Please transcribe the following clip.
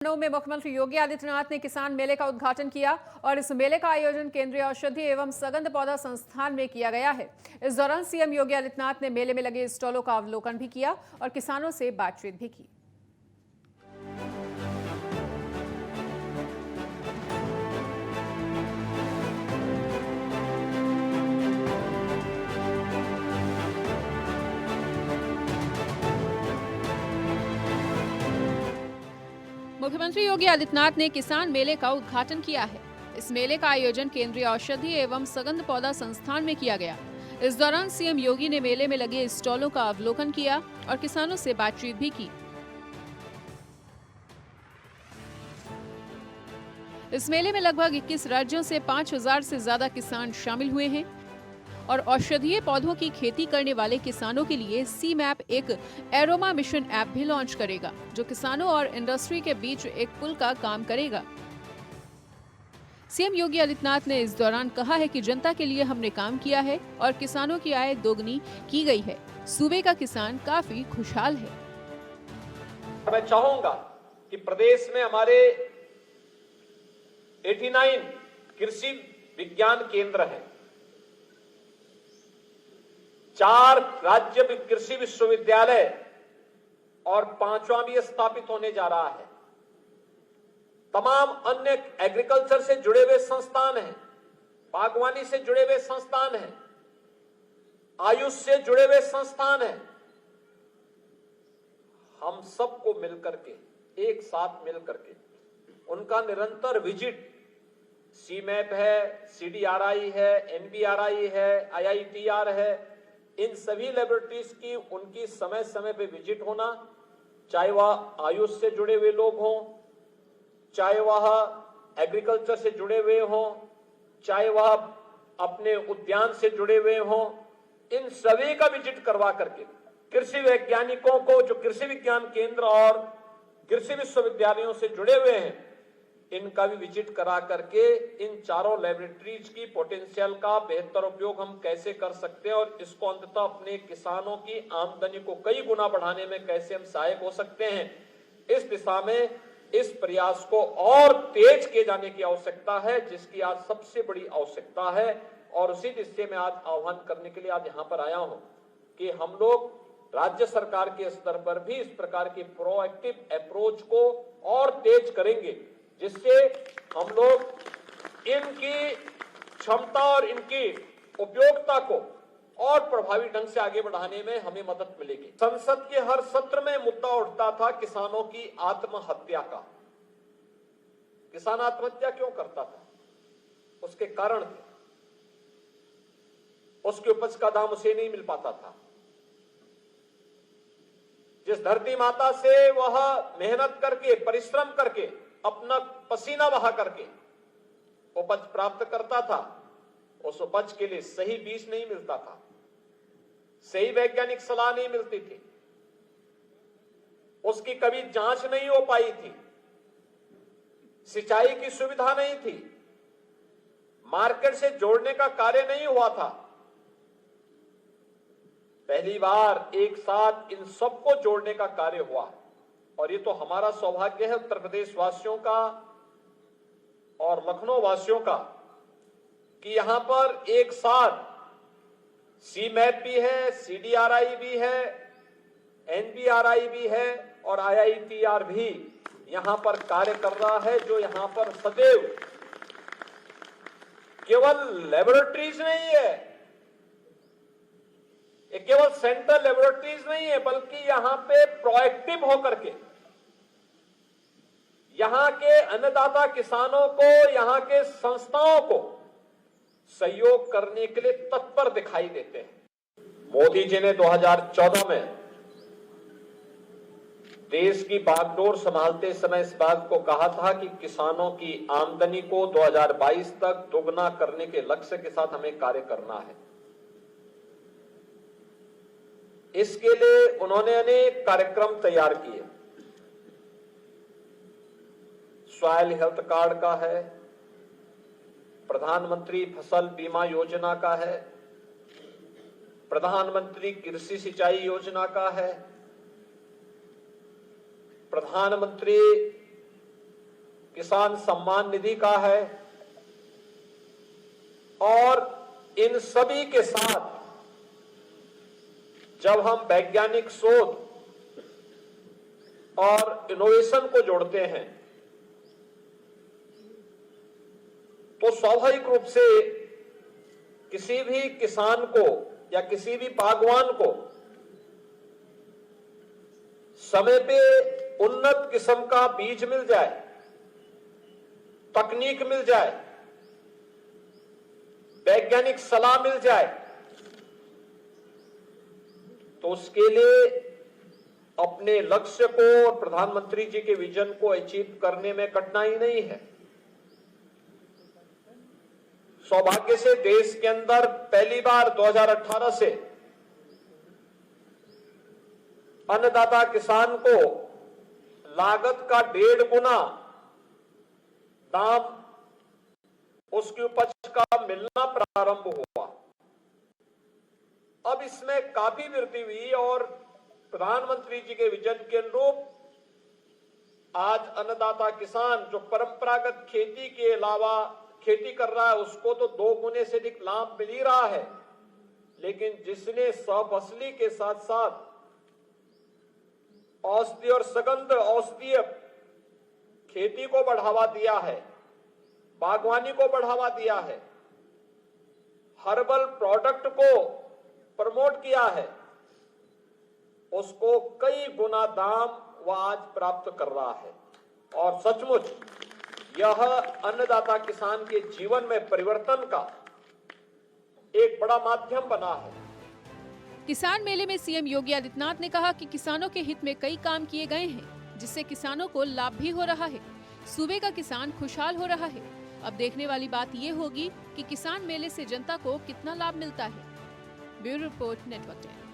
लखनऊ में मुख्यमंत्री योगी आदित्यनाथ ने किसान मेले का उद्घाटन किया और इस मेले का आयोजन केंद्रीय औषधि एवं सगंध पौधा संस्थान में किया गया है। इस दौरान सीएम योगी आदित्यनाथ ने मेले में लगे स्टॉलों का अवलोकन भी किया और किसानों से बातचीत भी की। मुख्यमंत्री योगी आदित्यनाथ ने किसान मेले का उद्घाटन किया है। इस मेले का आयोजन केंद्रीय औषधि एवं सगंध पौधा संस्थान में किया गया। इस दौरान सीएम योगी ने मेले में लगे स्टॉलों का अवलोकन किया और किसानों से बातचीत भी की। इस मेले में लगभग 21 राज्यों से 5000 से ज्यादा किसान शामिल हुए हैं और औषधीय पौधों की खेती करने वाले किसानों के लिए सी मैप एक एरोमा मिशन ऐप भी लॉन्च करेगा, जो किसानों और इंडस्ट्री के बीच एक पुल का काम करेगा। सीएम योगी आदित्यनाथ ने इस दौरान कहा है कि जनता के लिए हमने काम किया है और किसानों की आय दोगुनी की गई है। सूबे का किसान काफी खुशहाल है। मैं चाहूंगा कि प्रदेश में हमारे 89 कृषि विज्ञान केंद्र हैं, 4 राज्य कृषि विश्वविद्यालय और 5वां भी स्थापित होने जा रहा है। तमाम अन्य एग्रीकल्चर से जुड़े हुए संस्थान हैं, बागवानी से जुड़े हुए संस्थान हैं, आयुष से जुड़े हुए संस्थान हैं। हम सबको मिलकर के, एक साथ मिलकर के उनका निरंतर विजिट, सी मैप है, CDRI है, NBRI है, IITR है, इन सभी लेबोरेटरीज की उनकी समय समय पे विजिट होना, चाहे वह आयुष से जुड़े हुए लोग हों, चाहे वह एग्रीकल्चर से जुड़े हुए हों, चाहे वह अपने उद्यान से जुड़े हुए हों, इन सभी का विजिट करवा करके कृषि वैज्ञानिकों को, जो कृषि विज्ञान केंद्र और कृषि विश्वविद्यालयों से जुड़े हुए हैं, इनका भी विजिट करा करके इन 4 लैबोरेटरीज की पोटेंशियल का बेहतर उपयोग हम कैसे कर सकते हैं और इसको अंततः अपने किसानों की आमदनी को कई गुना बढ़ाने में कैसे हम सहायक हो सकते हैं, इस दिशा में इस प्रयास को और तेज किए जाने की आवश्यकता है, जिसकी आज सबसे बड़ी आवश्यकता है। और उसी दिशा में आज आह्वान करने के लिए आज यहाँ पर आया हूं कि हम लोग राज्य सरकार के स्तर पर भी इस प्रकार की प्रोएक्टिव अप्रोच को और तेज करेंगे, जिससे हम लोग इनकी क्षमता और इनकी उपयोगिता को और प्रभावी ढंग से आगे बढ़ाने में हमें मदद मिलेगी। संसद के हर सत्र में मुद्दा उठता था किसानों की आत्महत्या का। किसान आत्महत्या क्यों करता था? उसके कारण थे। उसकी उपज का दाम उसे नहीं मिल पाता था। जिस धरती माता से वह मेहनत करके, परिश्रम करके, अपना पसीना बहा करके उपज प्राप्त करता था, उस उपज के लिए सही बीज नहीं मिलता था, सही वैज्ञानिक सलाह नहीं मिलती थी, उसकी कभी जांच नहीं हो पाई थी, सिंचाई की सुविधा नहीं थी, मार्केट से जोड़ने का कार्य नहीं हुआ था। पहली बार एक साथ इन सबको जोड़ने का कार्य हुआ और ये तो हमारा सौभाग्य है उत्तर प्रदेश वासियों का और लखनऊ वासियों का कि यहां पर एक साथ सी मैप भी है, CDRI भी है, NBRI भी है और IITR भी यहां पर कार्य कर रहा है, जो यहां पर सदैव केवल लेबोरेटरीज नहीं है, ये केवल सेंट्रल लेबोरेटरीज नहीं है, बल्कि यहां पे प्रोएक्टिव होकर के यहां के अन्नदाता किसानों को, यहां के संस्थाओं को सहयोग करने के लिए तत्पर दिखाई देते हैं। मोदी जी ने 2014 में देश की बागडोर संभालते समय इस बात को कहा था कि किसानों की आमदनी को 2022 तक दोगुना करने के लक्ष्य के साथ हमें कार्य करना है। इसके लिए उन्होंने अनेक कार्यक्रम तैयार किए। सॉइल हेल्थ कार्ड का है, प्रधानमंत्री फसल बीमा योजना का है, प्रधानमंत्री कृषि सिंचाई योजना का है, प्रधानमंत्री किसान सम्मान निधि का है, और इन सभी के साथ जब हम वैज्ञानिक शोध और इनोवेशन को जोड़ते हैं तो स्वाभाविक रूप से किसी भी किसान को या किसी भी बागवान को समय पे उन्नत किस्म का बीज मिल जाए, तकनीक मिल जाए, वैज्ञानिक सलाह मिल जाए, तो उसके लिए अपने लक्ष्य को और प्रधानमंत्री जी के विजन को अचीव करने में कठिनाई नहीं है। सौभाग्य से देश के अंदर पहली बार 2018 से अन्नदाता किसान को लागत का 1.5 गुना दाम उसकी उपज का मिलना प्रारंभ हुआ। अब इसमें काफी वृद्धि हुई और प्रधानमंत्री जी के विजन के अनुरूप आज अन्नदाता किसान जो परंपरागत खेती के अलावा खेती कर रहा है उसको तो 2 गुने से अधिक लाभ मिल ही रहा है, लेकिन जिसने सफसली के साथ साथ औषधि और सुगंध औषधीय खेती को बढ़ावा दिया है, बागवानी को बढ़ावा दिया है, हर्बल प्रोडक्ट को प्रमोट किया है, उसको कई गुना दाम वह आज प्राप्त कर रहा है। और सचमुच यह अन्नदाता किसान के जीवन में परिवर्तन का एक बड़ा माध्यम बना है। किसान मेले में सीएम योगी आदित्यनाथ ने कहा कि किसानों के हित में कई काम किए गए हैं, जिससे किसानों को लाभ भी हो रहा है। सूबे का किसान खुशहाल हो रहा है। अब देखने वाली बात ये होगी कि किसान मेले से जनता को कितना लाभ मिलता है। Bureau report, network 10।